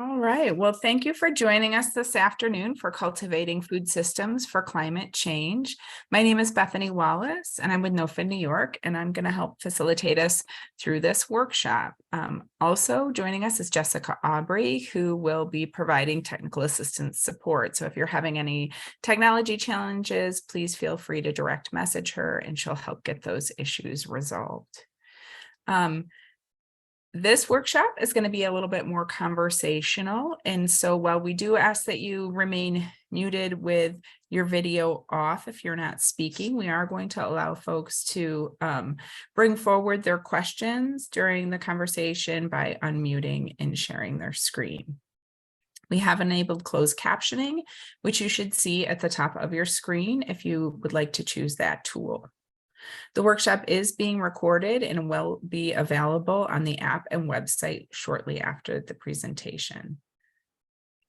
All right. Well, thank you for joining us this afternoon for Cultivating Food Systems for Climate Change. My name is Bethany Wallace, and I'm with NOFA New York, and I'm going to help facilitate us through this workshop. Also joining us is Jessica Aubrey, who will be providing technical assistance support. So if you're having any technology challenges, please feel free to direct message her, and she'll help get those issues resolved. This workshop is going to be a little bit more conversational. And so while we do ask that you remain muted with your video off if you're not speaking, we are going to allow folks to bring forward their questions during the conversation by unmuting and sharing their screen. We have enabled closed captioning, which you should see at the top of your screen if you would like to choose that tool. The workshop is being recorded and will be available on the app and website shortly after the presentation.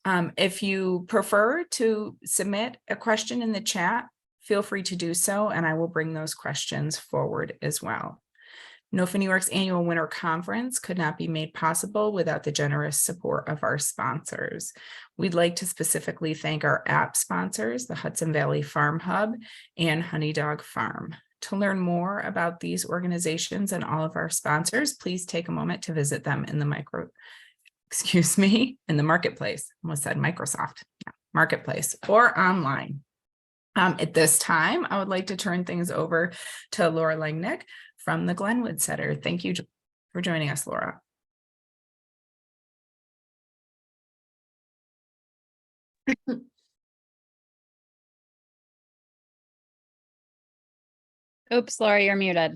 If you prefer to submit a question in the chat, feel free to do so, and I will bring those questions forward as well. NOFA New York's annual Winter Conference could not be made possible without the generous support of our sponsors. We'd like to specifically thank our app sponsors, the Hudson Valley Farm Hub and Honey Dog Farm. To learn more about these organizations and all of our sponsors, please take a moment to visit them in the marketplace. Almost said Microsoft, marketplace or online. At this time, I would like to turn things over to Laura Lengnick from the Glynwood Center. Thank you for joining us, Laura. Oops, Laura, you're muted.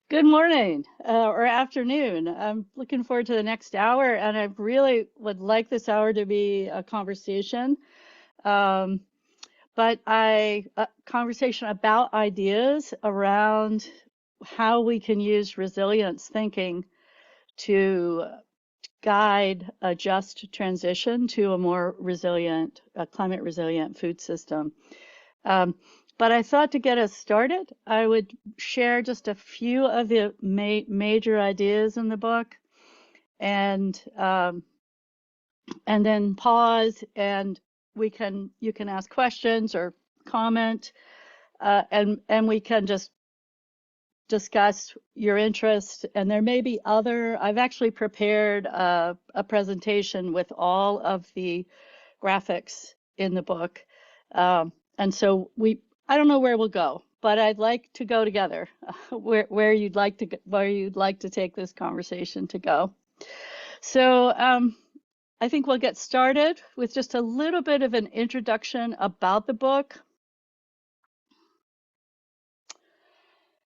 Good morning or afternoon. I'm looking forward to the next hour, and I really would like this hour to be a conversation, but a conversation about ideas around how we can use resilience thinking to guide a just transition to a more resilient, climate resilient food system. But I thought to get us started, I would share just a few of the major ideas in the book, and then pause, and you can ask questions or comment, and we can just discuss your interest. And there may be I've actually prepared a presentation with all of the graphics in the book, and so I don't know where we'll go, but I'd like to go together where you'd like to take this conversation to go. So I think we'll get started with just a little bit of an introduction about the book.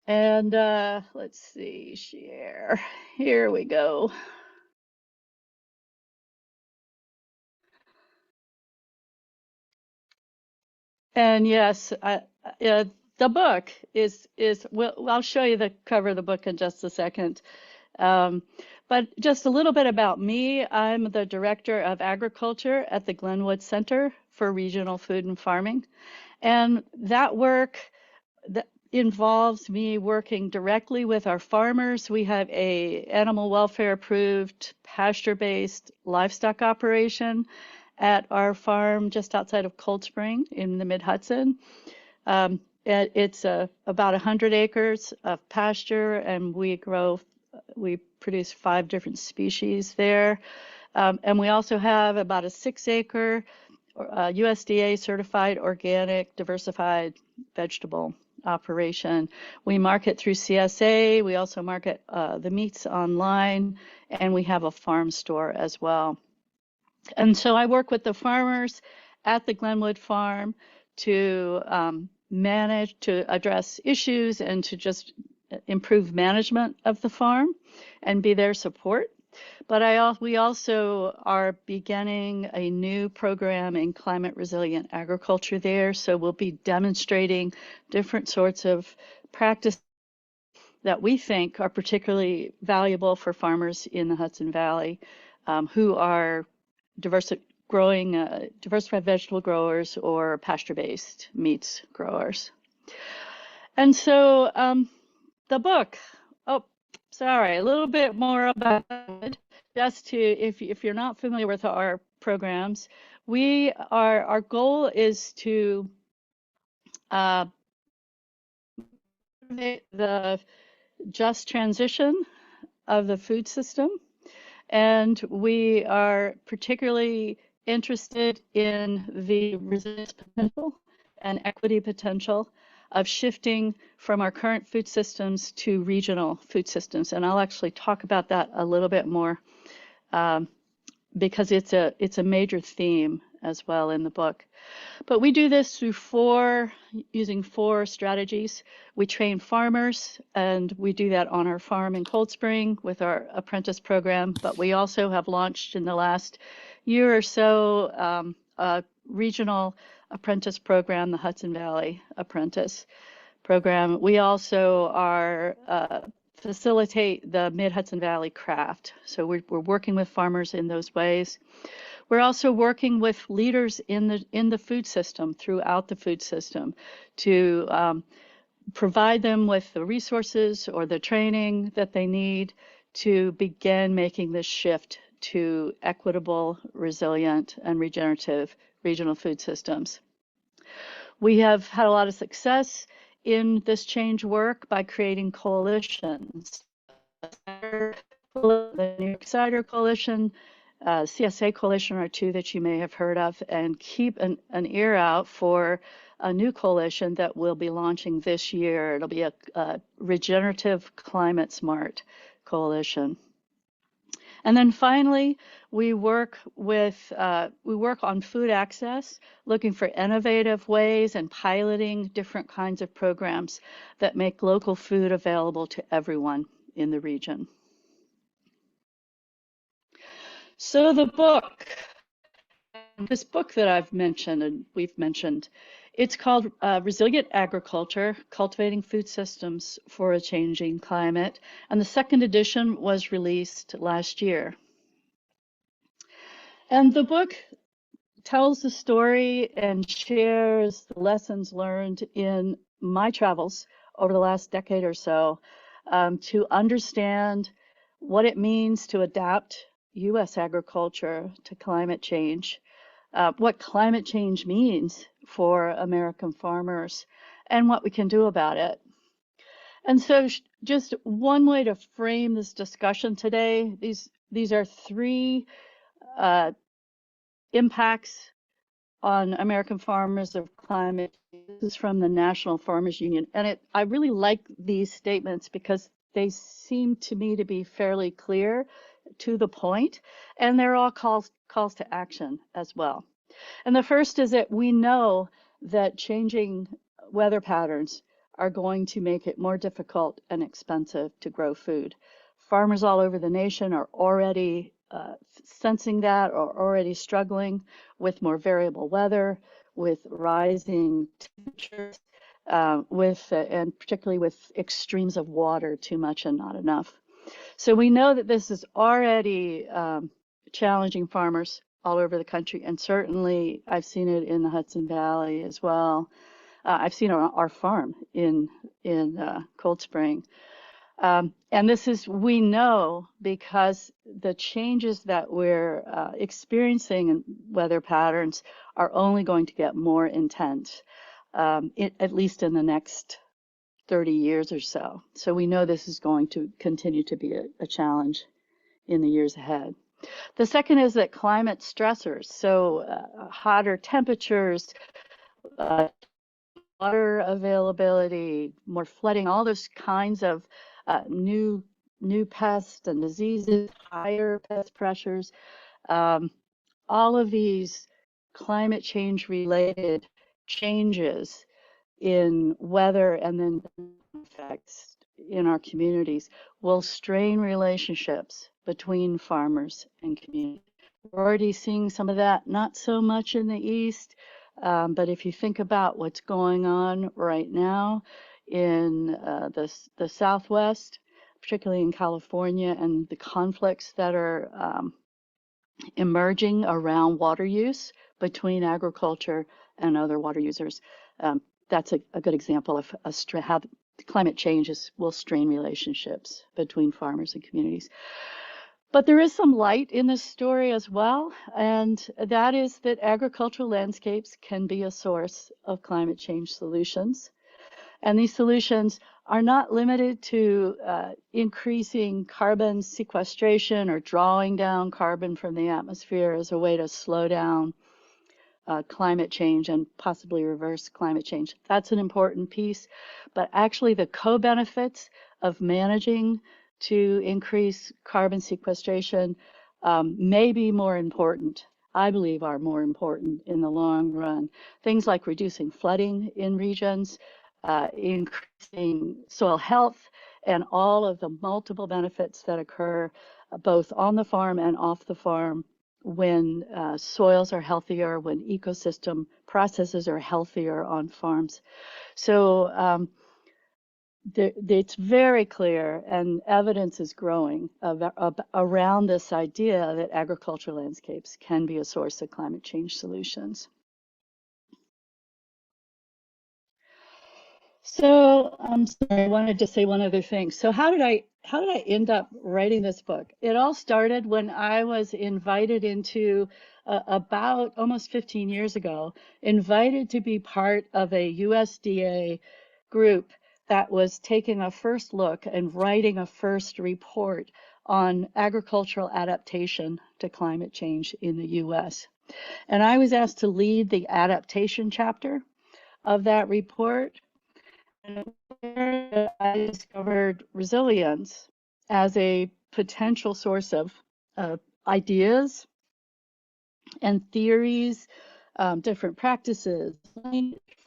And let's see, share. Here we go. And yes, the book is well, I'll show you the cover of the book in just a second. But just a little bit about me. I'm the Director of Agriculture at the Glynwood Center for Regional Food and Farming. And that work that involves me working directly with our farmers. We have a animal welfare approved pasture-based livestock operation at our farm just outside of Cold Spring in the Mid-Hudson. It's about 100 acres of pasture, and we produce 5 different species there. And we also have about a 6-acre USDA certified organic diversified vegetable operation. We market through CSA. We also market the meats online, and we have a farm store as well. And so I work with the farmers at the Glynwood farm to manage, to address issues, and to just improve management of the farm and be their support. But we also are beginning a new program in climate resilient agriculture there. So we'll be demonstrating different sorts of practices that we think are particularly valuable for farmers in the Hudson Valley who are growing diversified vegetable growers or pasture-based meats growers. And so the book, oh, sorry, a little bit more about it. Just to, if you're not familiar with our programs, our goal is to the just transition of the food system, and we are particularly interested in the resilience potential and equity potential of shifting from our current food systems to regional food systems. And I'll actually talk about that a little bit more because it's a major theme as well in the book. But we do this through using four strategies. We train farmers, and we do that on our farm in Cold Spring with our apprentice program. But we also have launched in the last year or so a regional apprentice program, the Hudson Valley Apprentice Program. We also facilitate the Mid-Hudson Valley Craft. So we're working with farmers in those ways. We're also working with leaders in the food system, throughout the food system, to provide them with the resources or the training that they need to begin making this shift to equitable, resilient, and regenerative regional food systems. We have had a lot of success in this change work by creating coalitions. The New York Cider Coalition, CSA Coalition are two that you may have heard of, and keep an ear out for a new coalition that will be launching this year. It'll be a regenerative climate smart coalition. And then finally, we work on food access, looking for innovative ways and piloting different kinds of programs that make local food available to everyone in the region. So the book, this book that I've mentioned and we've mentioned, it's called Resilient Agriculture, Cultivating Food Systems for a Changing Climate, and the second edition was released last year. And the book tells the story and shares the lessons learned in my travels over the last decade or so to understand what it means to adapt U.S. agriculture to climate change, what climate change means for American farmers, and what we can do about it. And so just one way to frame this discussion today, these are three impacts on American farmers of climate. This is from the National Farmers Union. And I really like these statements because they seem to me to be fairly clear, to the point, and they're all calls to action as well. And the first is that we know that changing weather patterns are going to make it more difficult and expensive to grow food. Farmers all over the nation are already sensing that, or already struggling with more variable weather, with rising temperatures, and particularly with extremes of water, too much and not enough. So we know that this is already challenging farmers all over the country, and certainly I've seen it in the Hudson Valley as well. I've seen it on our farm in Cold Spring. And this is, we know, because the changes that we're experiencing in weather patterns are only going to get more intense, at least in the next 30 years or so. So we know this is going to continue to be a challenge in the years ahead. The second is that climate stressors, so hotter temperatures, water availability, more flooding, all those kinds of new pests and diseases, higher pest pressures, all of these climate change related changes in weather and then effects in our communities will strain relationships between farmers and communities. We're already seeing some of that, not so much in the East, but if you think about what's going on right now in the Southwest, particularly in California, and the conflicts that are emerging around water use between agriculture and other water users. That's a good example of how climate change will strain relationships between farmers and communities. But there is some light in this story as well, and that is that agricultural landscapes can be a source of climate change solutions. And these solutions are not limited to increasing carbon sequestration or drawing down carbon from the atmosphere as a way to slow down climate change and possibly reverse climate change. That's an important piece. But actually, the co-benefits of managing to increase carbon sequestration may be more important. I believe are more important in the long run. Things like reducing flooding in regions, increasing soil health, and all of the multiple benefits that occur both on the farm and off the farm when soils are healthier, when ecosystem processes are healthier on farms. So it's very clear, and evidence is growing around this idea that agricultural landscapes can be a source of climate change solutions. So I'm sorry, I wanted to say one other thing. So how did I end up writing this book? It all started when I was invited into about almost 15 years ago, invited to be part of a USDA group that was taking a first look and writing a first report on agricultural adaptation to climate change in the US. And I was asked to lead the adaptation chapter of that report. And I discovered resilience as a potential source of ideas and theories, different practices,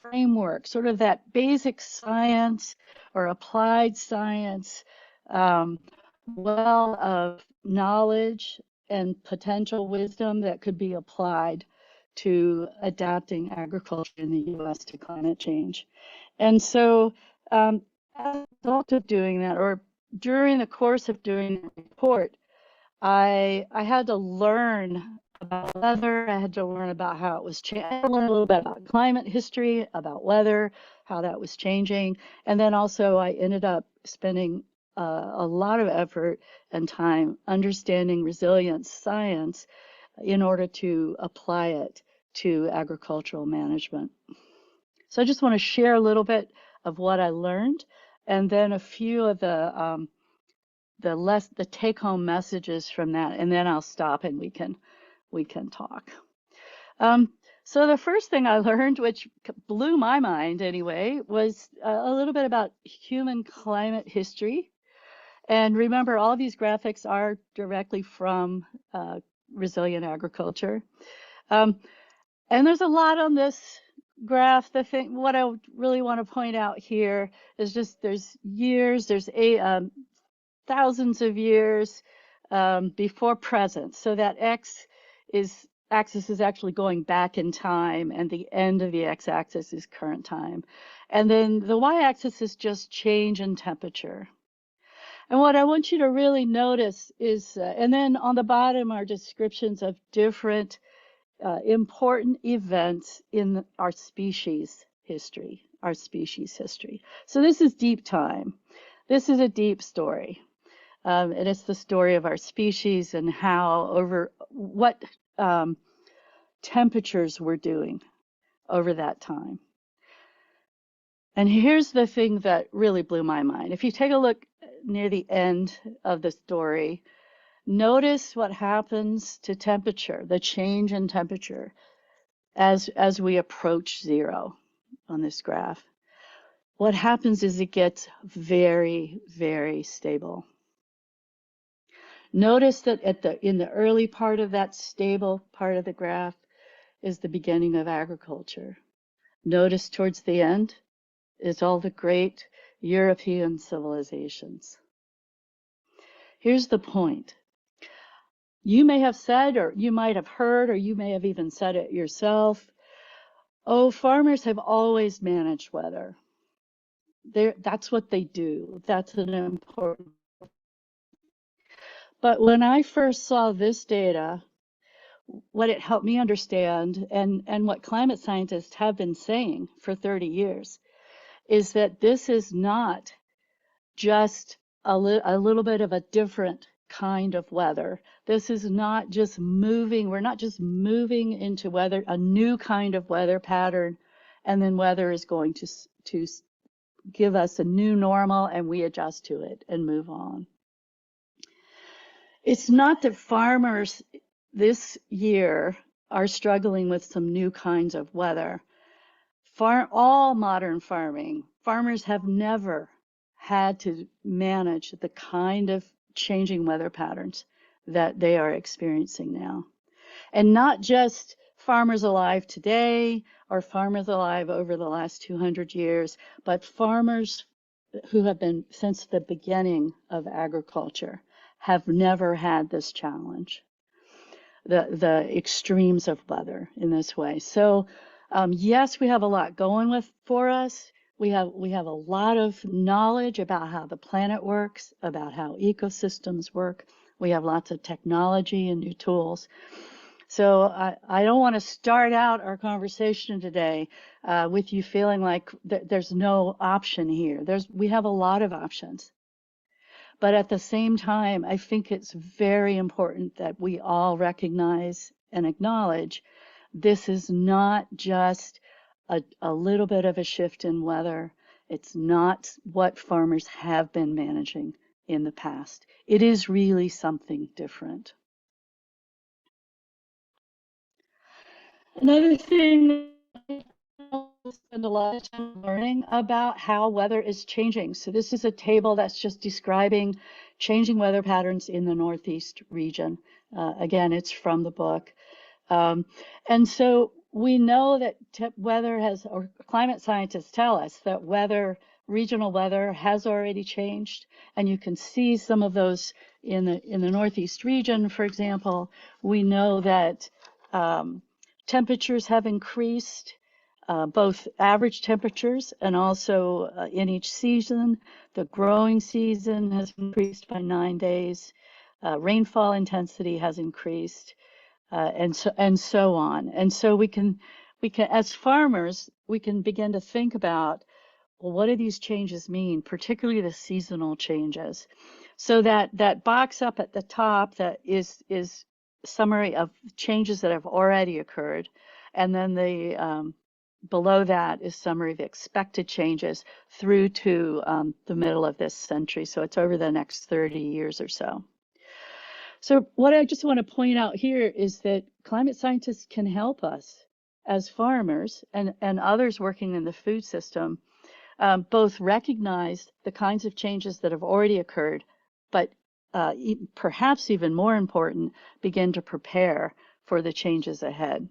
framework, sort of that basic science or applied science well of knowledge and potential wisdom that could be applied to adapting agriculture in the US to climate change. And so as a result of doing that, or during the course of doing the report, I had to learn about weather. I had to learn about how it was changing. I learned a little bit about climate history, about weather, how that was changing. And then also I ended up spending a lot of effort and time understanding resilience science in order to apply it to agricultural management. So I just want to share a little bit of what I learned, and then a few of the take-home messages from that, and then I'll stop and we can talk. So the first thing I learned, which blew my mind anyway, was a little bit about human climate history. And remember, all these graphics are directly from Resilient Agriculture. And there's a lot on this graph. What I really want to point out here is just there's thousands of years before present. So that axis is actually going back in time, and the end of the x-axis is current time. And then the y-axis is just change in temperature. And what I want you to really notice is, and then on the bottom are descriptions of different important events in our species history. So this is deep time. This is a deep story. And it's the story of our species and what temperatures we're doing over that time. And here's the thing that really blew my mind. If you take a look near the end of the story, notice what happens to temperature, the change in temperature as we approach zero on this graph. What happens is it gets very, very stable. Notice that in the early part of that stable part of the graph is the beginning of agriculture. Notice towards the end is all the great European civilizations. Here's the point. You may have said, or you might have heard, or you may have even said it yourself, oh, farmers have always managed weather. That's what they do. That's an important. But when I first saw this data, what it helped me understand, and what climate scientists have been saying for 30 years, is that this is not just a little bit of a different kind of weather. This is not just moving, we're not just moving into weather, a new kind of weather pattern, and then weather is going to give us a new normal and we adjust to it and move on. It's not that farmers this year are struggling with some new kinds of weather. All modern farmers have never had to manage the kind of changing weather patterns that they are experiencing now. And not just farmers alive today or farmers alive over the last 200 years, but farmers who have been since the beginning of agriculture have never had this challenge, the extremes of weather in this way. So yes, we have a lot going for us. We have a lot of knowledge about how the planet works, about how ecosystems work. We have lots of technology and new tools. So I don't want to start out our conversation today with you feeling like there's no option here. We have a lot of options. But at the same time, I think it's very important that we all recognize and acknowledge this is not just a little bit of a shift in weather. It's not what farmers have been managing in the past. It is really something different. Another thing, I spend a lot of time learning about how weather is changing. So this is a table that's just describing changing weather patterns in the Northeast region. Again, it's from the book. And so we know that or climate scientists tell us that regional weather has already changed. And you can see some of those in the Northeast region, for example. We know that temperatures have increased, both average temperatures and also in each season. The growing season has increased by 9 days. Rainfall intensity has increased, and so on. And so we can, as farmers, we can begin to think about, well, what do these changes mean, particularly the seasonal changes? So that box up at the top that is summary of changes that have already occurred, and then the below that is summary of expected changes through to the middle of this century. So it's over the next 30 years or so. So what I just want to point out here is that climate scientists can help us as farmers and others working in the food system both recognize the kinds of changes that have already occurred, but perhaps even more important, begin to prepare for the changes ahead.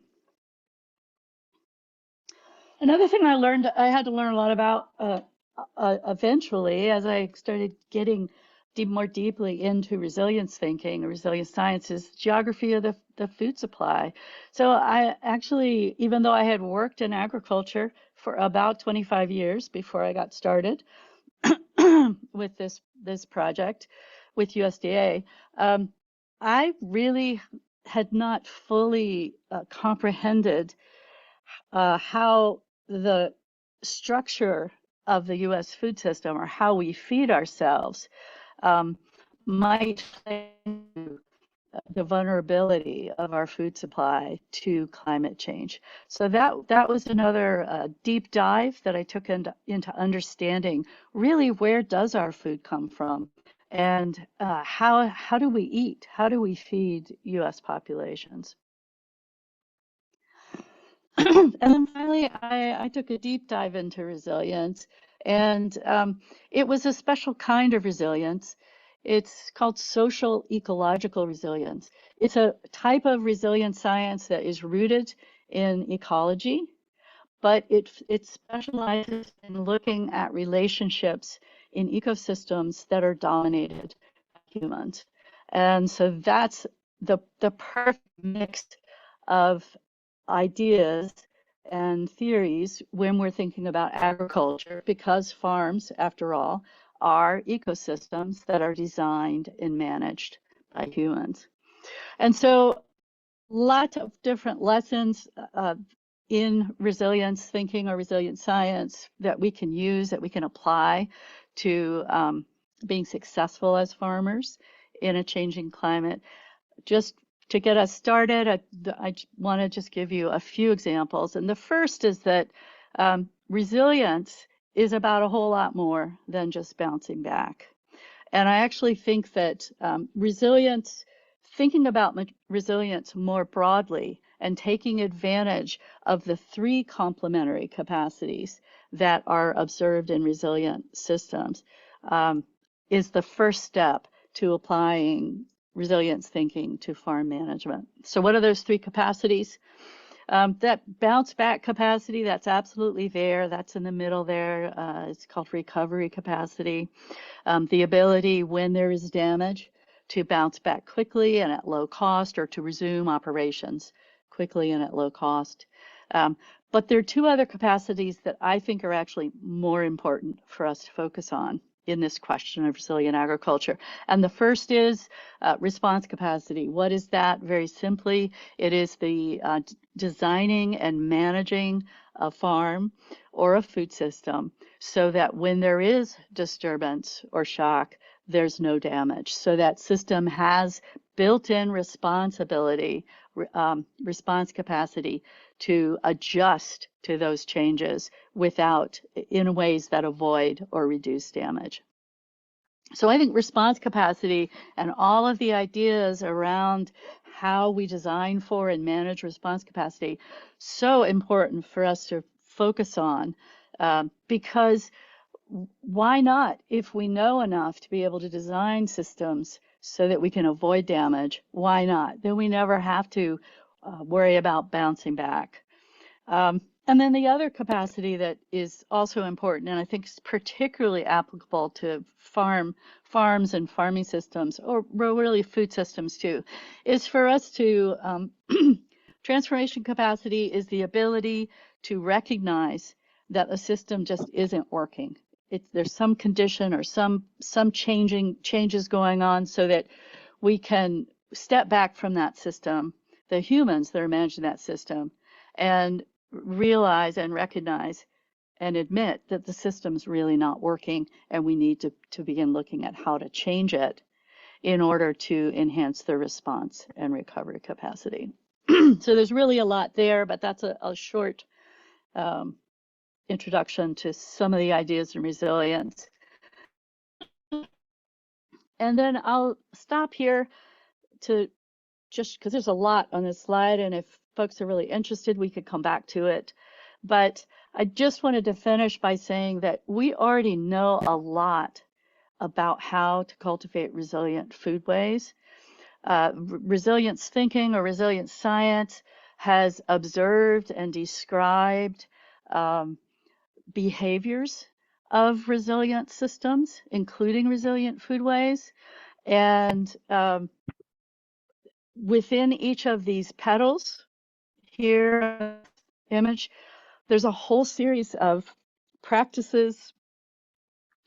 Another thing I had to learn a lot about eventually as I started getting more deeply into resilience thinking, resilience science, is geography of the food supply. So I actually, even though I had worked in agriculture for about 25 years before I got started with this project with USDA, I really had not fully comprehended how the structure of the U.S. food system, or how we feed ourselves, might play into the vulnerability of our food supply to climate change. So that was another deep dive that I took into understanding really where does our food come from, and how do we eat? How do we feed U.S. populations? And then finally, I took a deep dive into resilience, and it was a special kind of resilience. It's called social ecological resilience. It's a type of resilience science that is rooted in ecology, but it specializes in looking at relationships in ecosystems that are dominated by humans. And so that's the perfect mix of ideas and theories when we're thinking about agriculture, because farms, after all, are ecosystems that are designed and managed by humans. And so lots of different lessons in resilience thinking or resilience science that we can use, that we can apply to being successful as farmers in a changing climate. Just to get us started, I want to just give you a few examples. And the first is that resilience is about a whole lot more than just bouncing back. And I actually think that resilience, thinking about resilience more broadly and taking advantage of the three complementary capacities that are observed in resilient systems is the first step to applying resilience thinking to farm management. So what are those three capacities? That bounce back capacity, that's absolutely there. That's in the middle there. It's called recovery capacity. The ability when there is damage to bounce back quickly and at low cost, or to resume operations quickly and at low cost. But there are two other capacities that I think are actually more important for us to focus on in this question of resilient agriculture. And the first is response capacity. What is that? Very simply, it is the designing and managing a farm or a food system so that when there is disturbance or shock, there's no damage. So that system has built-in responsibility, response capacity to adjust to those changes in ways that avoid or reduce damage. So I think response capacity and all of the ideas around how we design for and manage response capacity, so important for us to focus on, because why not? If we know enough to be able to design systems so that we can avoid damage, why not? Then we never have to worry about bouncing back. And then the other capacity that is also important, and I think is particularly applicable to farms and farming systems, or really food systems too, is for us to, transformation capacity is the ability to recognize that a system just isn't working. There's some condition or some changes going on, so that we can step back from that system, the humans that are managing that system, and realize and recognize and admit that the system's really not working, and we need to begin looking at how to change it in order to enhance the response and recovery capacity. So there's really a lot there, but that's a short introduction to some of the ideas in resilience. And then I'll stop here to just because there's a lot on this slide, and if folks are really interested, we could come back to it. But I just wanted to finish by saying that we already know a lot about how to cultivate resilient foodways. Resilience thinking or resilience science has observed and described behaviors of resilient systems, including resilient foodways. And within each of these petals here, image, there's a whole series of practices,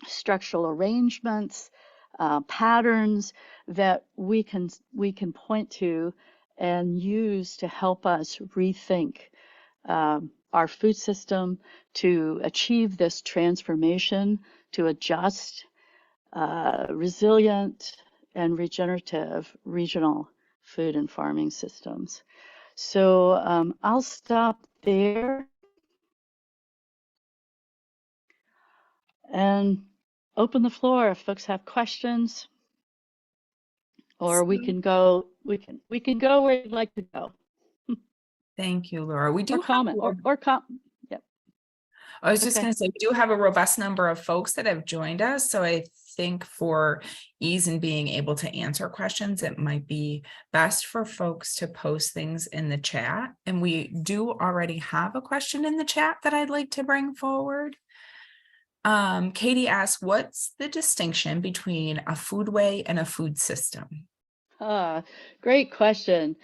structural arrangements, patterns that we can point to and use to help us rethink our food system, to achieve this transformation, to adjust resilient and regenerative regional food and farming systems. So I'll stop there and open the floor if folks have questions, or we can go where you'd like to go. Thank you, Laura. We do Or comment or yep. I was just going to say, we do have a robust number of folks that have joined us. So I think for ease in being able to answer questions, it might be best for folks to post things in the chat. And we do already have a question in the chat that I'd like to bring forward. Katie asks, what's the distinction between a foodway and a food system? Great question.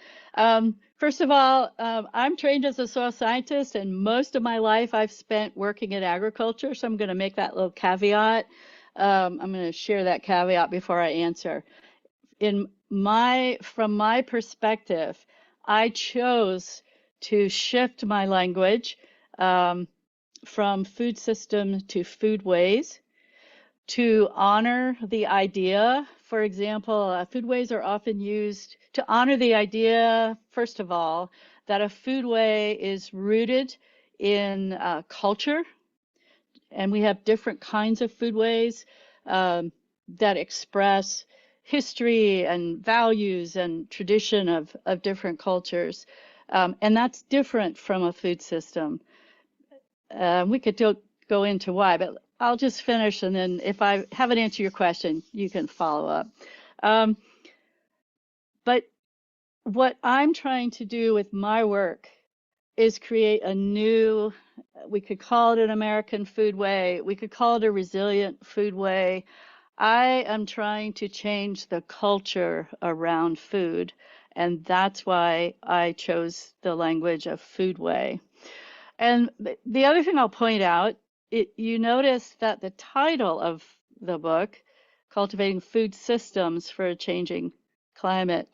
First of all, I'm trained as a soil scientist, and most of my life I've spent working in agriculture. So I'm going to make that little caveat. I'm going to share that caveat before I answer. From my perspective, I chose to shift my language from food system to foodways to honor the idea. For example, foodways are often used to honor the idea, first of all, that a foodway is rooted in culture, and we have different kinds of foodways that express history and values and tradition of different cultures. And that's different from a food system. We could go into why, but I'll just finish, and then if I haven't answered your question, you can follow up. But what I'm trying to do with my work is create a new, we could call it an American foodway, we could call it a resilient foodway. I am trying to change the culture around food, and that's why I chose the language of foodway. And the other thing I'll point out, you notice that the title of the book, Cultivating Food Systems for a Changing Climate,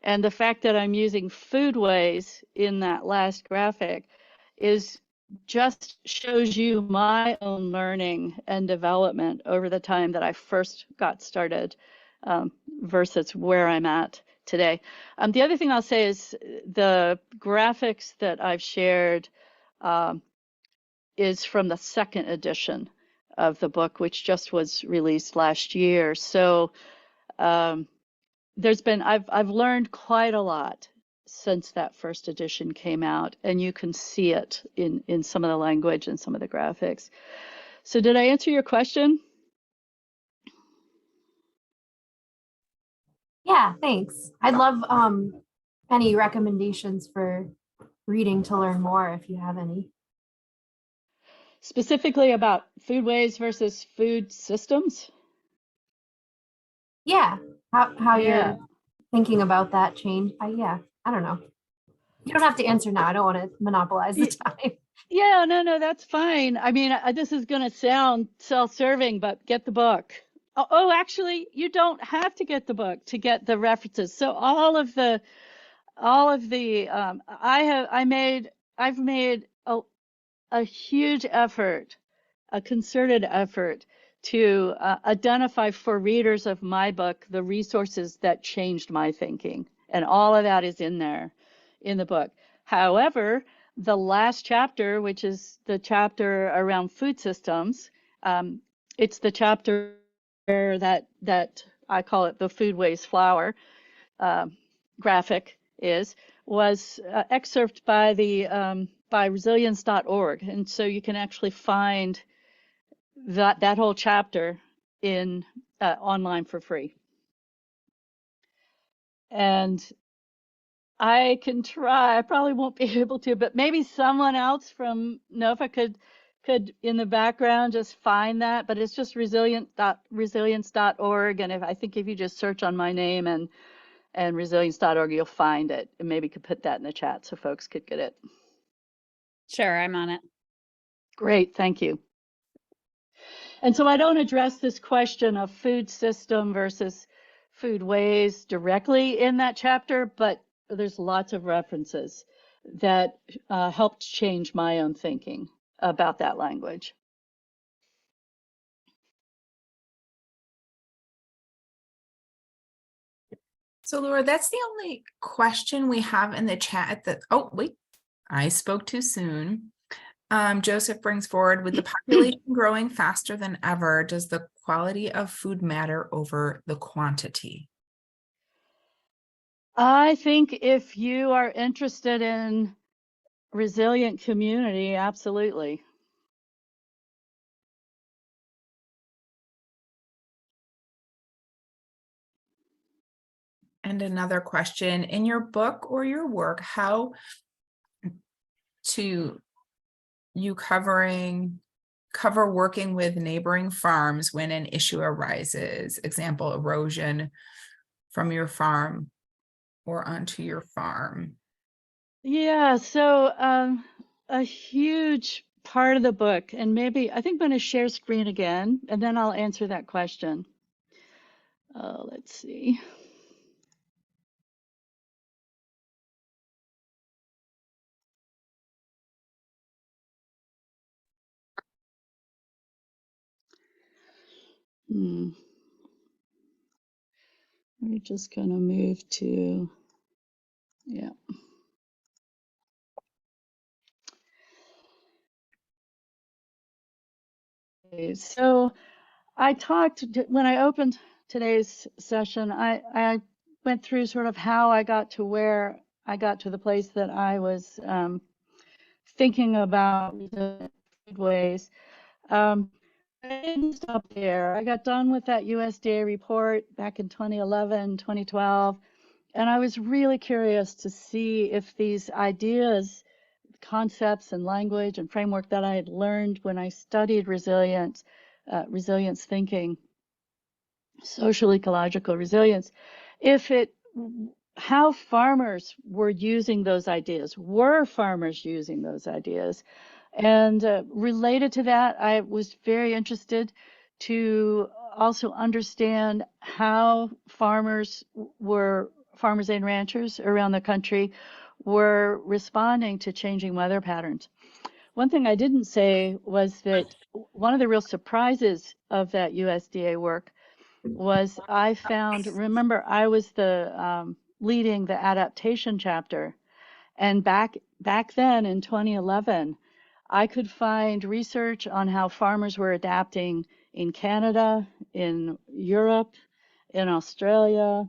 and the fact that I'm using foodways in that last graphic is just shows you my own learning and development over the time that I first got started versus where I'm at today. The other thing I'll say is the graphics that I've shared is from the second edition of the book, which just was released last year. So I've learned quite a lot since that first edition came out, and you can see it in some of the language and some of the graphics. So did I answer your question? Yeah, thanks. I'd love any recommendations for reading to learn more if you have any. Specifically about foodways versus food systems? Yeah, how Yeah. you're thinking about that change. Yeah, I don't know. You don't have to answer now. I don't want to monopolize the time. Yeah, no, that's fine. I mean, this is going to sound self-serving, but get the book. Oh, actually, you don't have to get the book to get the references. So I've made a huge effort, a concerted effort to identify for readers of my book the resources that changed my thinking. And all of that is in there in the book. However, the last chapter, which is the chapter around food systems, it's the chapter that I call it the foodways flower graphic was excerpted by the by resilience.org, and so you can actually find that whole chapter in online for free. And I can try. I probably won't be able to, but maybe someone else from NOFA could in the background just find that. But it's just resilience.org, and I think if you just search on my name and resilience.org, you'll find it, and maybe could put that in the chat so folks could get it. Sure, I'm on it. Great, thank you. And so I don't address this question of food system versus food ways directly in that chapter, but there's lots of references that helped change my own thinking about that language. So Laura, that's the only question we have in the chat oh, wait, I spoke too soon. Joseph brings forward, with the population growing faster than ever, does the quality of food matter over the quantity? I think if you are interested in resilient community, absolutely. And another question, in your book or your work, how to you cover working with neighboring farms when an issue arises, example, erosion from your farm or onto your farm? Yeah, so a huge part of the book, and maybe I think I'm going to share screen again, and then I'll answer that question. Let's see. We're just going to move to, yeah. Okay, so I talked, when I opened today's session, I went through sort of how I got to where I got to the place that I was thinking about the ways. I didn't stop there. I got done with that USDA report back in 2011, 2012, and I was really curious to see if these ideas, concepts and language and framework that I had learned when I studied resilience thinking, social ecological resilience, how farmers were using those ideas. Were farmers using those ideas? And related to that, I was very interested to also understand how farmers and ranchers around the country were responding to changing weather patterns. One thing I didn't say was that one of the real surprises of that USDA work was I found, remember, I was the leading the adaptation chapter, and back then in 2011, I could find research on how farmers were adapting in Canada, in Europe, in Australia.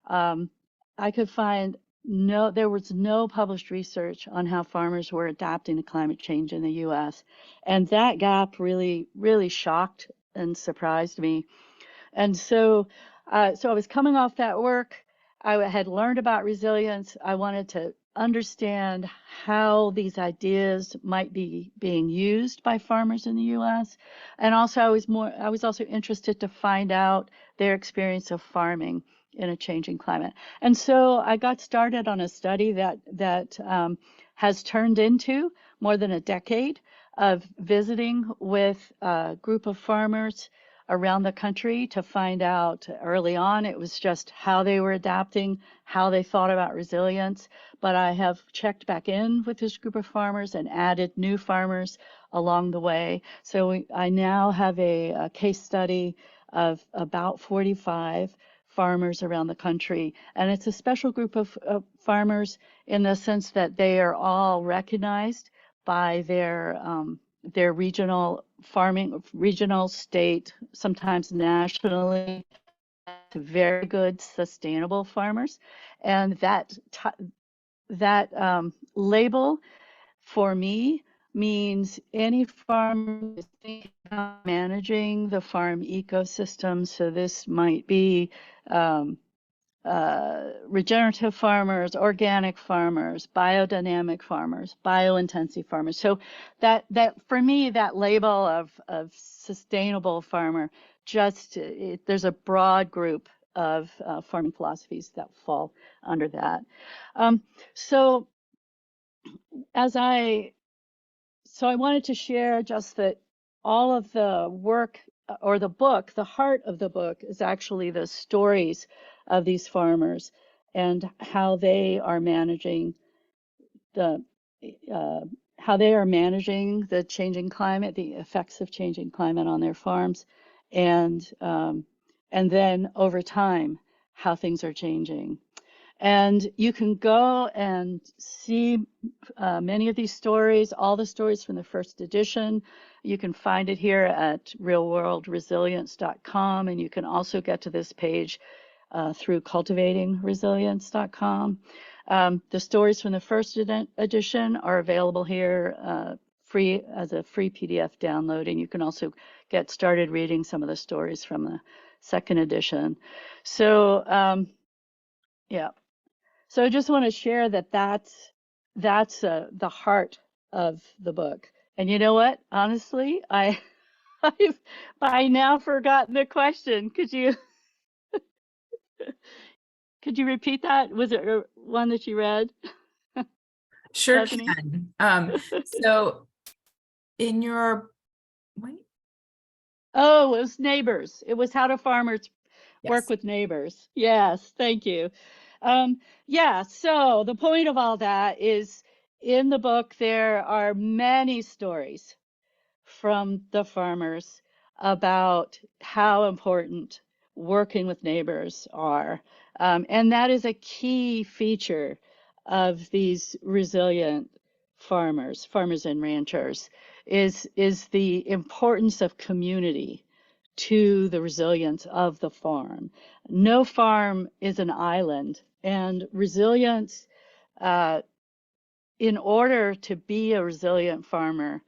I could find there was no published research on how farmers were adapting to climate change in the US. And that gap really, really shocked and surprised me. And so I was coming off that work. I had learned about resilience. I wanted to understand how these ideas might be being used by farmers in the US. And also I was also interested to find out their experience of farming in a changing climate. And so I got started on a study that has turned into more than a decade of visiting with a group of farmers around the country to find out. Early on, it was just how they were adapting, how they thought about resilience. But I have checked back in with this group of farmers and added new farmers along the way. So I now have a case study of about 45 farmers around the country. And it's a special group of farmers in the sense that they are all recognized by their regional farming, regional, state, sometimes nationally, very good sustainable farmers. And that label for me means any farmer is thinking about managing the farm ecosystem. So this might be regenerative farmers, organic farmers, biodynamic farmers, biointensive farmers. So that for me, that label of sustainable farmer, there's a broad group of farming philosophies that fall under that. So I wanted to share just that all of the work or the book, the heart of the book is actually the stories of these farmers and how they are managing the changing climate, the effects of changing climate on their farms, and then over time how things are changing. And you can go and see many of these stories, all the stories from the first edition. You can find it here at realworldresilience.com, and you can also get to this page through cultivatingresilience.com. The stories from the first edition are available here free as a free PDF download, and you can also get started reading some of the stories from the second edition. So yeah. So I just want to share that's the heart of the book. And you know what? Honestly, I've by now forgotten the question. Could you repeat that? Was it one that you read? Sure Bethany? can. So in your, wait, Oh, it was neighbors. It was how do farmers work yes. with neighbors. Yes, thank you. Yeah, so the point of all that is in the book, there are many stories from the farmers about how important working with neighbors are. And that is a key feature of these resilient farmers and ranchers, is the importance of community to the resilience of the farm. No farm is an island, and resilience, in order to be a resilient farmer,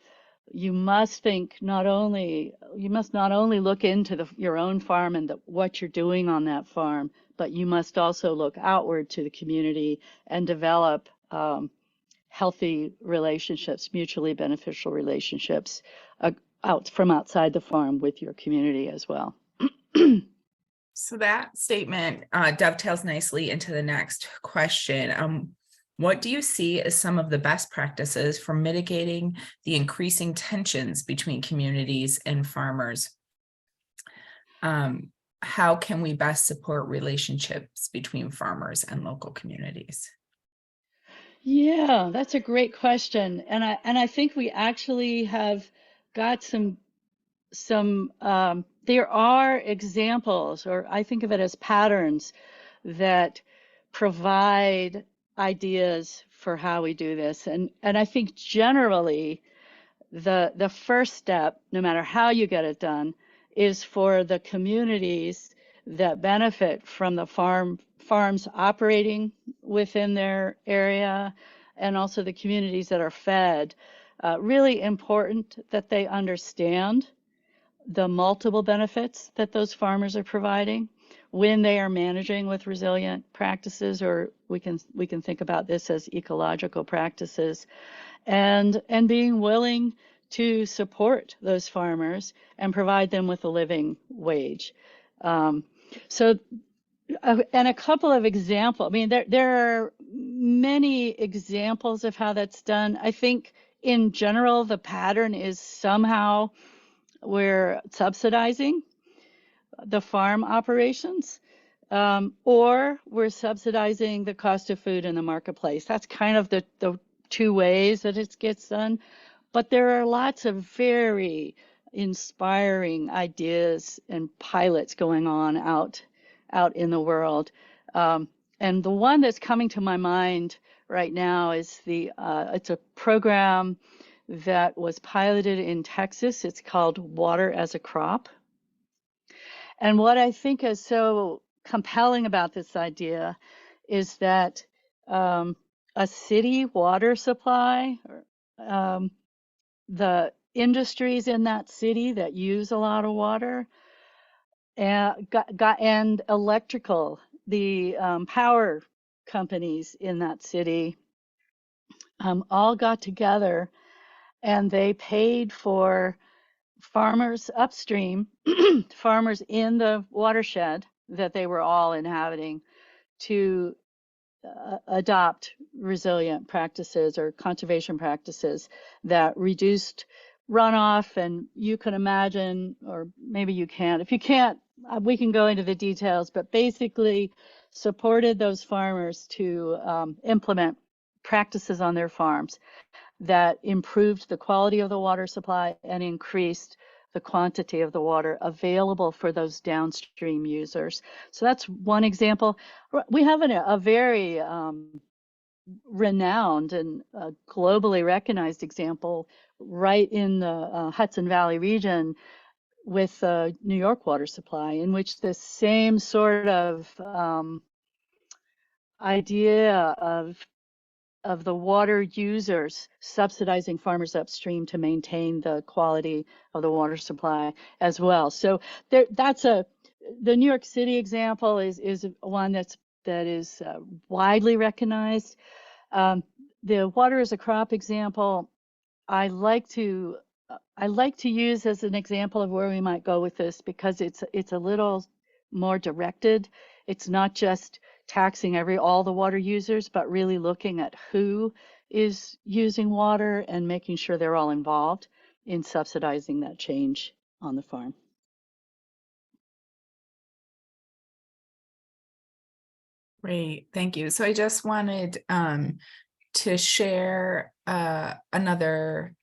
you must not only look into your own farm and what you're doing on that farm, but you must also look outward to the community and develop healthy relationships, mutually beneficial relationships from outside the farm with your community as well. So that statement dovetails nicely into the next question. What do you see as some of the best practices for mitigating the increasing tensions between communities and farmers? How can we best support relationships between farmers and local communities? Yeah, that's a great question. And I think we actually have got there are examples, or I think of it as patterns, that provide ideas for how we do this. And I think generally the first step, no matter how you get it done, is for the communities that benefit from the farms operating within their area, and also the communities that are fed. Really important that they understand the multiple benefits that those farmers are providing when they are managing with resilient practices, or we can think about this as ecological practices, and being willing to support those farmers and provide them with a living wage. And a couple of examples. I mean, there are many examples of how that's done. I think in general, the pattern is somehow we're subsidizing the farm operations, or we're subsidizing the cost of food in the marketplace. That's kind of the two ways that it gets done. But there are lots of very inspiring ideas and pilots going on out in the world. And the one that's coming to my mind right now is it's a program that was piloted in Texas. It's called Water as a Crop. And what I think is so compelling about this idea is that a city water supply, the industries in that city that use a lot of water, and electrical, the power companies in that city, all got together and they paid for farmers upstream, farmers in the watershed that they were all inhabiting, to adopt resilient practices or conservation practices that reduced runoff. And you can imagine, or maybe you can't. If you can't, we can go into the details, but basically supported those farmers to implement practices on their farms that improved the quality of the water supply and increased the quantity of the water available for those downstream users. So that's one example. We have a very renowned and globally recognized example right in the Hudson Valley region with New York water supply, in which the same sort of idea of the water users subsidizing farmers upstream to maintain the quality of the water supply as well. So the New York City example is one that is widely recognized. The water as a crop example, I like to use as an example of where we might go with this, because it's a little more directed. It's not just taxing all the water users, but really looking at who is using water and making sure they're all involved in subsidizing that change on the farm. Great, thank you. So I just wanted to share another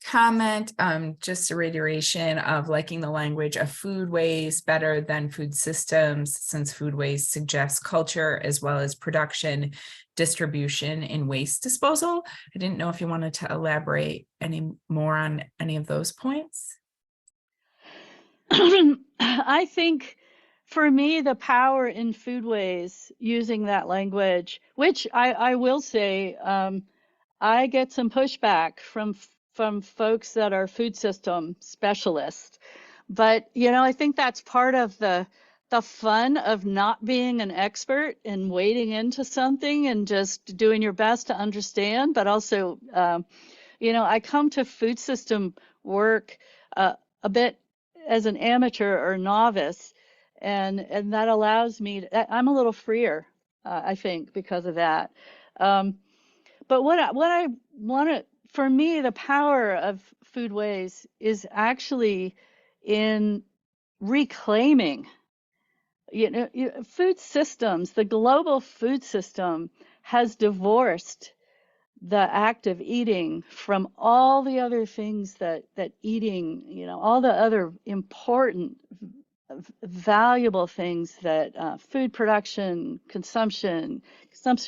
comment, just a reiteration of liking the language of food waste better than food systems, since food waste suggests culture as well as production, distribution, and waste disposal. I didn't know if you wanted to elaborate any more on any of those points. I think for me, the power in foodways using that language, which I will say, I get some pushback from folks that are food system specialists. But I think that's part of the fun of not being an expert and wading into something and just doing your best to understand. But also, I come to food system work a bit as an amateur or novice, and that allows me I'm a little freer, I think, because of that. But what I want to, for me, the power of foodways is actually in reclaiming. Food systems, the global food system has divorced the act of eating from all the other things that eating, all the other important, valuable things that food production, consumption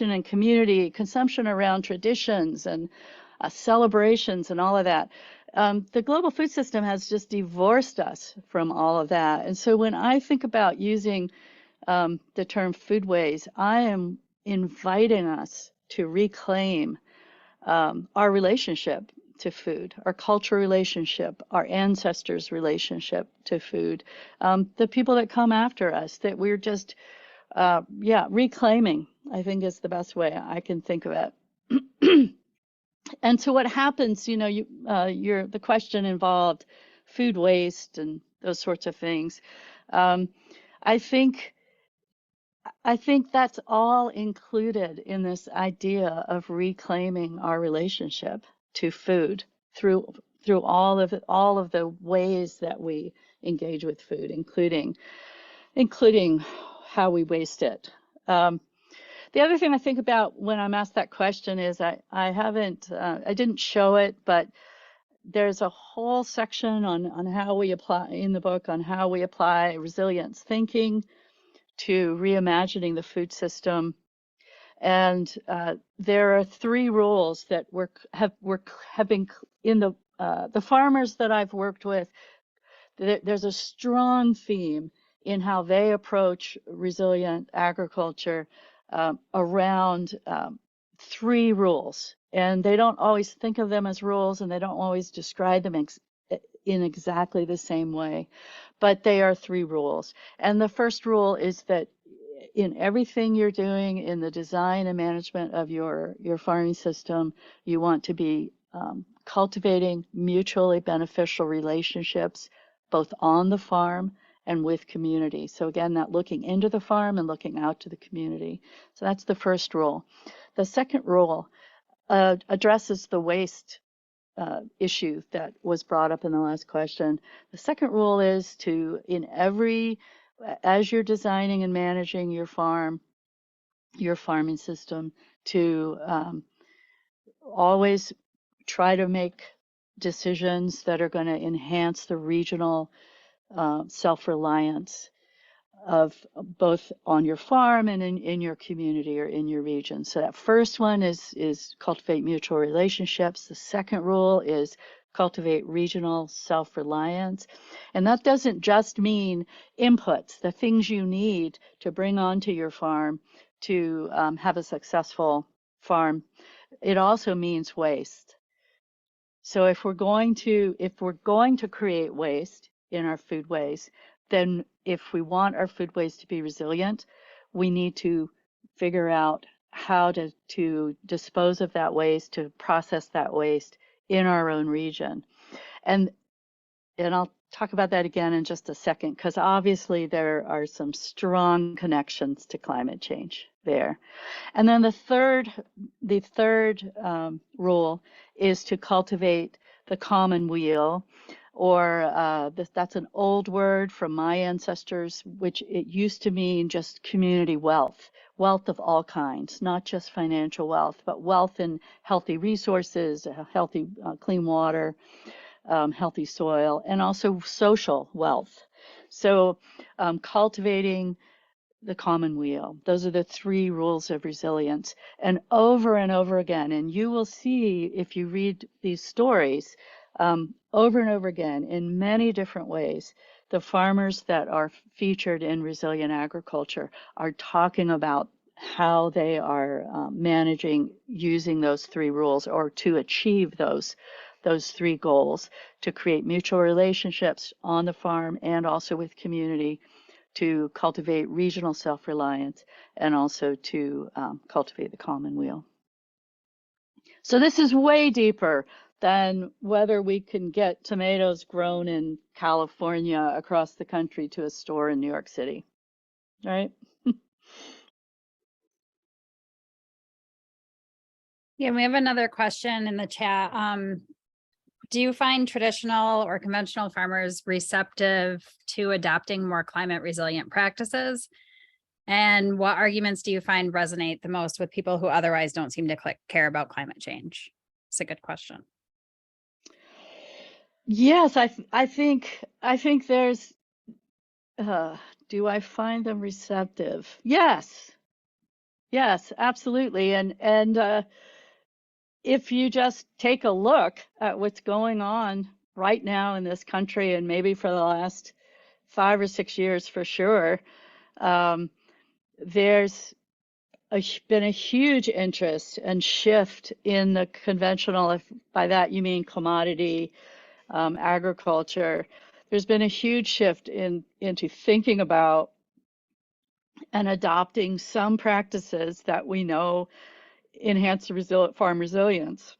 and community, consumption around traditions and celebrations and all of that. The global food system has just divorced us from all of that. And so when I think about using the term foodways, I am inviting us to reclaim our relationship to food, our cultural relationship, our ancestors' relationship to food, the people that come after us, that we're just, reclaiming, I think is the best way I can think of it. And so what happens, the question involved food waste and those sorts of things. I think that's all included in this idea of reclaiming our relationship to food through all of the ways that we engage with food, including how we waste it. The other thing I think about when I'm asked that question is I didn't show it, but there's a whole section on how we apply in the book on how we apply resilience thinking to reimagining the food system. And there are 3 rules that have been in the farmers that I've worked with. There's a strong theme in how they approach resilient agriculture around 3 rules. And they don't always think of them as rules, and they don't always describe them in exactly the same way, but they are 3 rules. And the first rule is that in everything you're doing in the design and management of your farming system, you want to be cultivating mutually beneficial relationships, both on the farm and with community. So again, that looking into the farm and looking out to the community. So that's the first rule. The second rule addresses the waste issue that was brought up in the last question. The second rule is to, as you're designing and managing your farm, your farming system, to always try to make decisions that are going to enhance the regional self-reliance of both on your farm and in your community or in your region. So that first one is cultivate mutual relationships. The second rule is cultivate regional self-reliance. And that doesn't just mean inputs, the things you need to bring onto your farm to have a successful farm. It also means waste. So if we're going to create waste in our foodways, then if we want our foodways to be resilient, we need to figure out how to dispose of that waste, to process that waste in our own region. And I'll talk about that again in just a second, because obviously there are some strong connections to climate change there. And then the third rule is to cultivate the common weal. or that's an old word from my ancestors, which it used to mean just community wealth, wealth of all kinds, not just financial wealth, but wealth in healthy resources, healthy clean water, healthy soil, and also social wealth. So cultivating the commonweal. Those are the 3 rules of resilience. And over again, and you will see if you read these stories, over and over again, in many different ways, the farmers that are featured in resilient agriculture are talking about how they are managing using those 3 rules, or to achieve those 3 goals, to create mutual relationships on the farm and also with community, to cultivate regional self-reliance, and also to cultivate the commonweal. So this is way deeper than whether we can get tomatoes grown in California across the country to a store in New York City, right? Yeah, we have another question in the chat. Do you find traditional or conventional farmers receptive to adopting more climate resilient practices? And what arguments do you find resonate the most with people who otherwise don't seem to care about climate change? It's a good question. Yes, I think there's. Do I find them receptive? Yes, absolutely. And if you just take a look at what's going on right now in this country, and maybe for the last 5 or 6 years for sure, there's been a huge interest and shift in the conventional, if by that you mean commodity agriculture. There's been a huge shift into thinking about and adopting some practices that we know enhance farm resilience.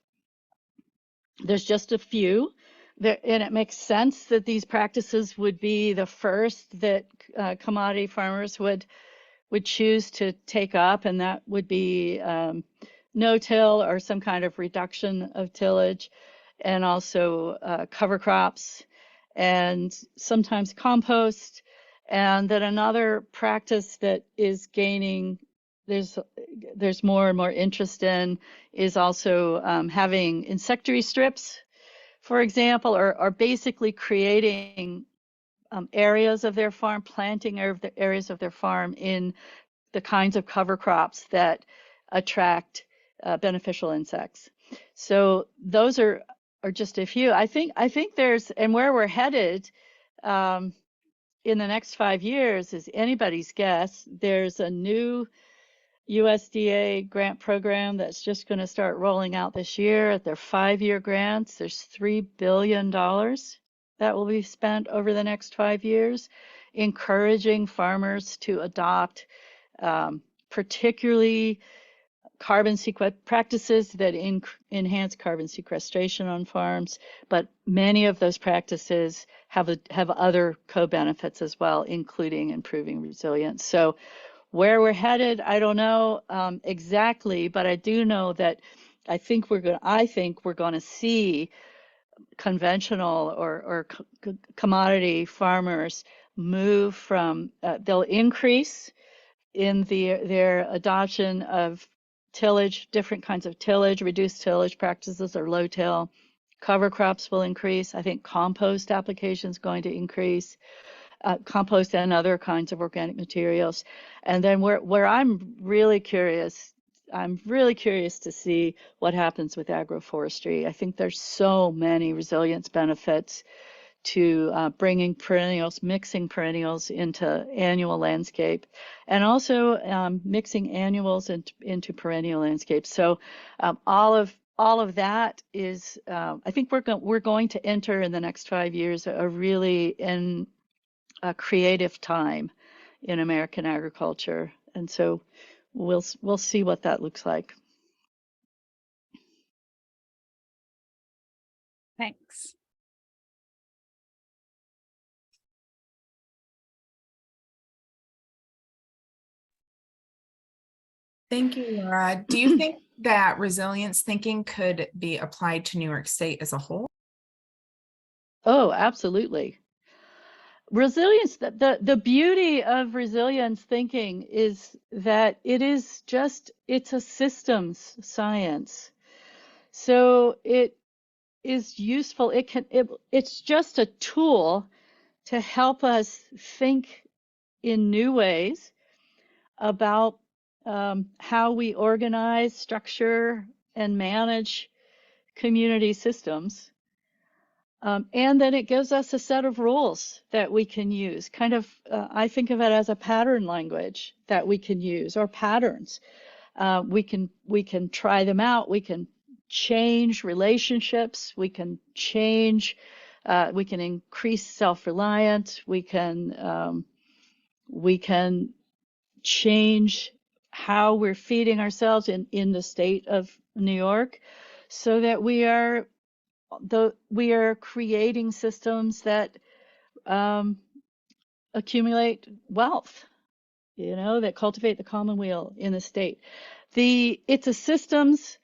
There's just a few, and it makes sense that these practices would be the first that commodity farmers would choose to take up, and that would be no-till or some kind of reduction of tillage, and also cover crops, and sometimes compost. And then another practice that is gaining, there's more and more interest in, is also having insectary strips, for example, or basically creating areas of their farm, planting areas of their farm in the kinds of cover crops that attract beneficial insects. So those are just a few. I think there's, and where we're headed in the next 5 years is anybody's guess. There's a new USDA grant program that's just going to start rolling out this year. Their 5-year grants, there's $3 billion that will be spent over the next 5 years, encouraging farmers to adopt particularly practices that enhance carbon sequestration on farms, but many of those practices have other co-benefits as well, including improving resilience. So where we're headed, I don't know exactly, but I do know that I think we're going to see conventional or commodity farmers move from they'll increase in their adoption of tillage, different kinds of tillage, reduced tillage practices or low till. Cover crops will increase. I think compost application is going to increase, compost and other kinds of organic materials. And then where I'm really curious to see what happens with agroforestry. I think there's so many resilience benefits to bringing perennials, mixing perennials into annual landscape, and also mixing annuals into perennial landscapes. So all of that is, I think we're going to enter in the next 5 years a really a creative time in American agriculture, and so we'll see what that looks like. Thanks. Thank you, Laura. Do you think that resilience thinking could be applied to New York State as a whole? Oh, absolutely. Resilience, the beauty of resilience thinking is that it's a systems science. So it is useful. It's just a tool to help us think in new ways about how we organize, structure, and manage community systems. And then it gives us a set of rules that we can use. I think of it as a pattern language that we can use, or patterns. We can try them out. We can change relationships. We can increase self-reliance. We can change how we're feeding ourselves in the state of New York, so that we are creating systems that accumulate wealth, that cultivate the commonweal in the state. It's a systems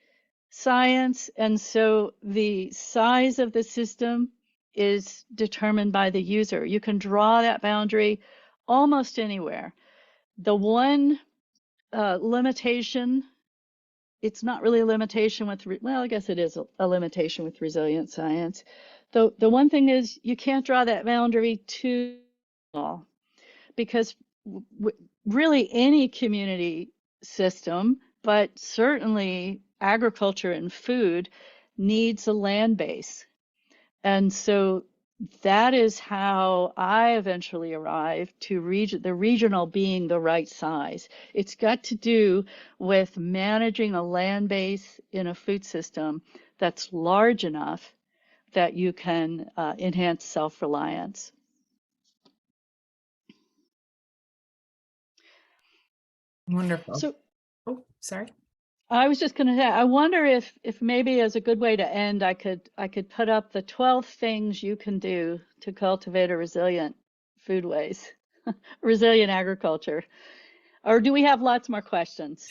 science, and so the size of the system is determined by the user. You can draw that boundary almost anywhere. The one limitation, it's not really a limitation well, I guess it is a limitation with resilient science. The one thing is you can't draw that boundary too small, because really any community system, but certainly agriculture and food, needs a land base. And so that is how I eventually arrived to the regional being the right size. It's got to do with managing a land base in a food system that's large enough that you can enhance self-reliance. Wonderful. So Oh, sorry. I was just going to say, I wonder if maybe as a good way to end, I could put up the 12 things you can do to cultivate a resilient foodways, resilient agriculture. Or do we have lots more questions?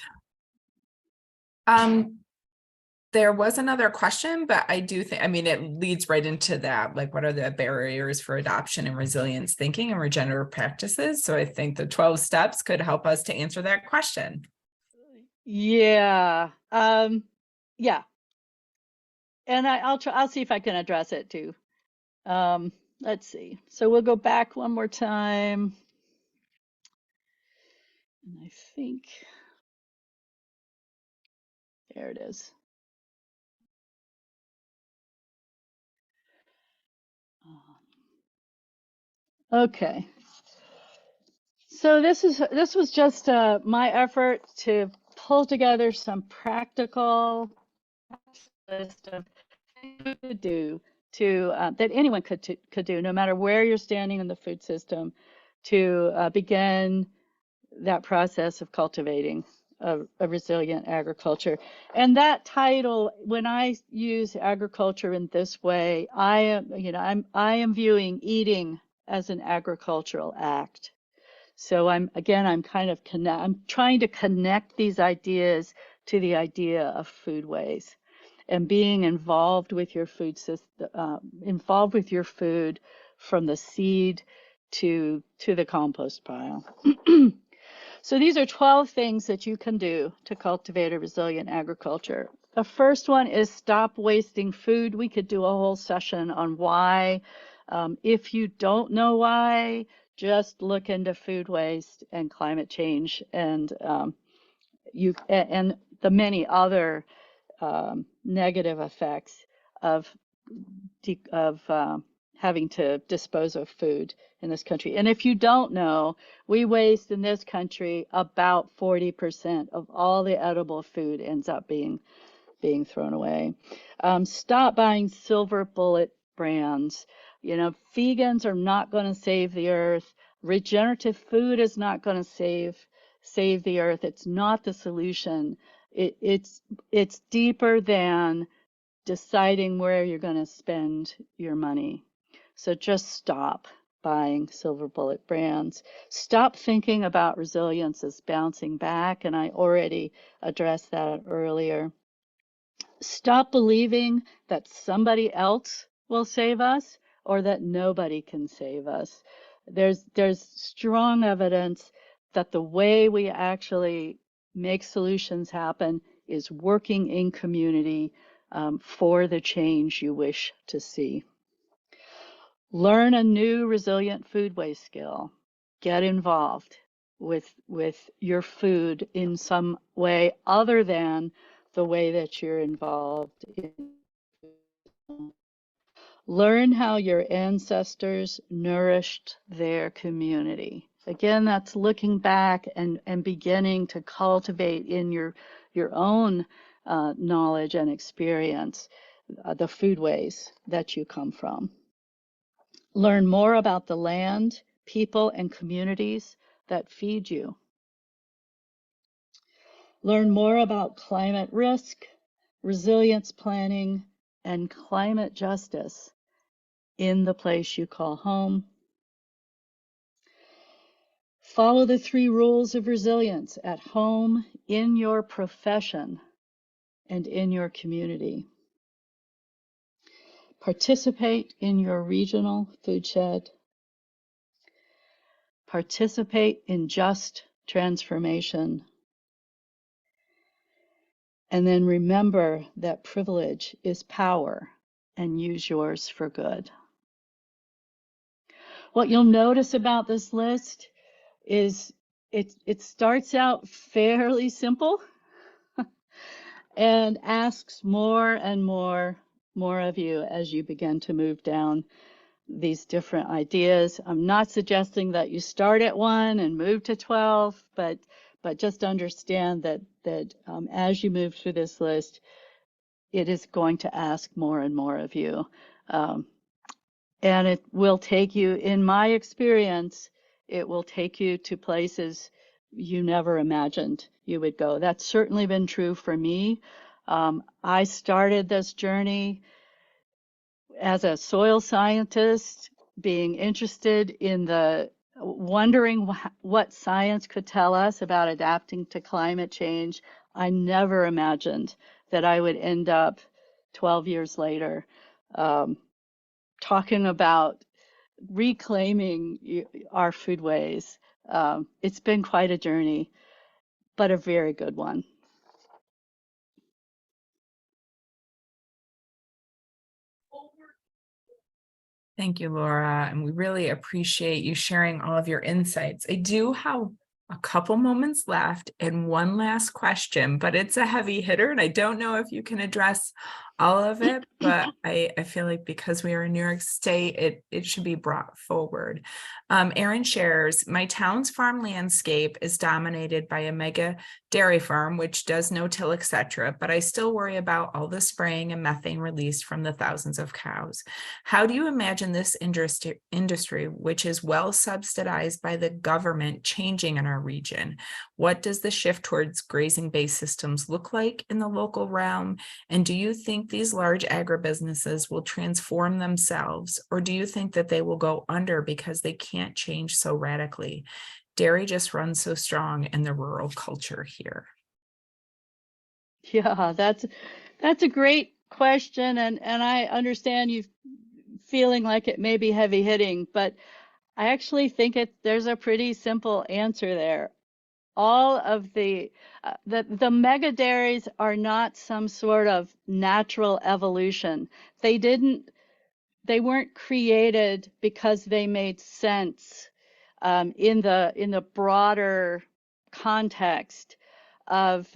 There was another question, but I do think, I mean, it leads right into that. Like, what are the barriers for adoption and resilience thinking and regenerative practices? So I think the 12 steps could help us to answer that question. Yeah. Yeah. And I'll see if I can address it too. Let's see. So we'll go back one more time. And I think there it is. Okay. So this was just my effort to pull together some practical list of things you could do that anyone could do, no matter where you're standing in the food system, to begin that process of cultivating a resilient agriculture. And that title, when I use agriculture in this way, I am viewing eating as an agricultural act. So I'm trying to connect these ideas to the idea of foodways and being involved with your food system, involved with your food from the seed to the compost pile. So these are 12 things that you can do to cultivate a resilient agriculture. The first one is stop wasting food. We could do a whole session on why. If you don't know why, just look into food waste and climate change and the many other negative effects of having to dispose of food in this country. And if you don't know, we waste in this country about 40% of all the edible food ends up being thrown away. Stop buying silver bullet brands. Vegans are not going to save the earth. Regenerative food is not going to save the earth. It's not the solution. It's deeper than deciding where you're going to spend your money. So just stop buying silver bullet brands. Stop thinking about resilience as bouncing back, and I already addressed that earlier. Stop believing that somebody else will save us or that nobody can save us. There's strong evidence that the way we actually make solutions happen is working in community for the change you wish to see. Learn a new resilient food waste skill. Get involved with your food in some way other than the way that you're involved in. Learn how your ancestors nourished their community. Again, that's looking back and beginning to cultivate in your own knowledge and experience the foodways that you come from. Learn more about the land, people, and communities that feed you. Learn more about climate risk, resilience planning, and climate justice in the place you call home. Follow the 3 rules of resilience at home, in your profession, and in your community. Participate in your regional food shed. Participate in just transformation. And then remember that privilege is power, and use yours for good. What you'll notice about this list is it starts out fairly simple and asks more and more of you as you begin to move down these different ideas. I'm not suggesting that you start at 1 and move to 12, but just understand that as you move through this list, it is going to ask more and more of you. And it will take you, in my experience, it will take you to places you never imagined you would go. That's certainly been true for me. I started this journey as a soil scientist, being interested in wondering what science could tell us about adapting to climate change. I never imagined that I would end up 12 years later talking about reclaiming our foodways. It's been quite a journey, but a very good one. Thank you, Laura, and we really appreciate you sharing all of your insights. I do have a couple moments left and one last question, but it's a heavy hitter, and I don't know if you can address all of it, but I feel like because we are in New York State, it should be brought forward. Erin shares, my town's farm landscape is dominated by a mega dairy farm, which does no-till, etc., but I still worry about all the spraying and methane released from the thousands of cows. How do you imagine this industry, which is well subsidized by the government, changing in our region? What does the shift towards grazing-based systems look like in the local realm? And do you think these large agribusinesses will transform themselves, or do you think that they will go under because they can't change so radically? Dairy just runs so strong in the rural culture here. Yeah, that's a great question, and I understand you feeling like it may be heavy hitting, but I actually think there's a pretty simple answer there. All of the mega dairies are not some sort of natural evolution. They weren't created because they made sense in the broader context of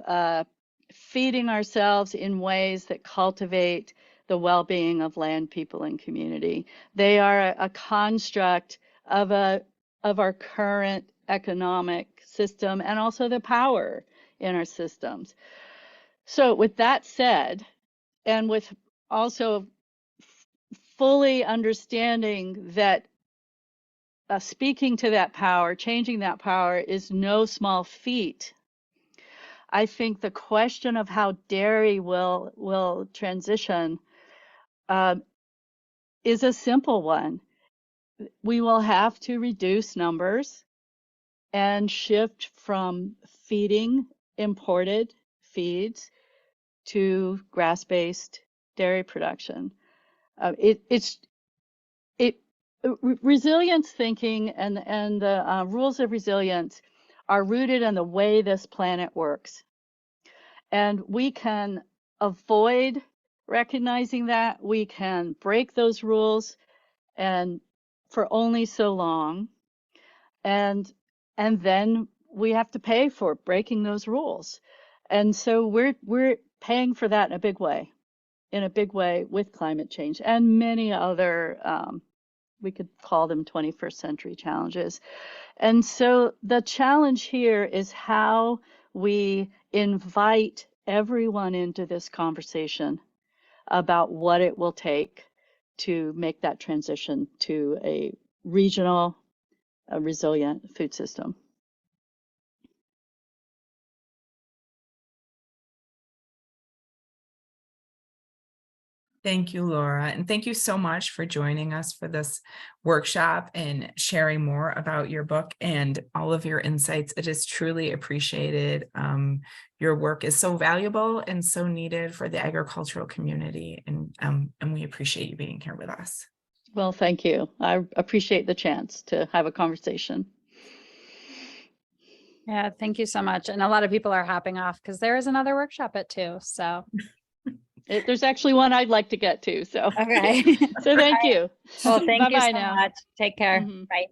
feeding ourselves in ways that cultivate the well-being of land, people, and community. They are a construct of our current economic system and also the power in our systems. So with that said, and with also fully understanding that speaking to that power, changing that power is no small feat, I think the question of how dairy will transition is a simple one. We will have to reduce numbers and shift from feeding imported feeds to grass-based dairy production. It resilience thinking and the rules of resilience are rooted in the way this planet works. And we can avoid recognizing that. We can break those rules and for only so long. And then we have to pay for breaking those rules. And so we're paying for that in a big way with climate change and many other we could call them 21st century challenges. And so the challenge here is how we invite everyone into this conversation about what it will take to make that transition to a regional, a resilient food system. Thank you, Laura. And thank you so much for joining us for this workshop and sharing more about your book and all of your insights. It is truly appreciated. Your work is so valuable and so needed for the agricultural community. And we appreciate you being here with us. Well, thank you. I appreciate the chance to have a conversation. Yeah, thank you so much. And a lot of people are hopping off because there is another workshop at 2. So There's actually one I'd like to get to. So okay. so thank you. Well, thank you Bye-bye so now. much. Take care. Mhm. Bye.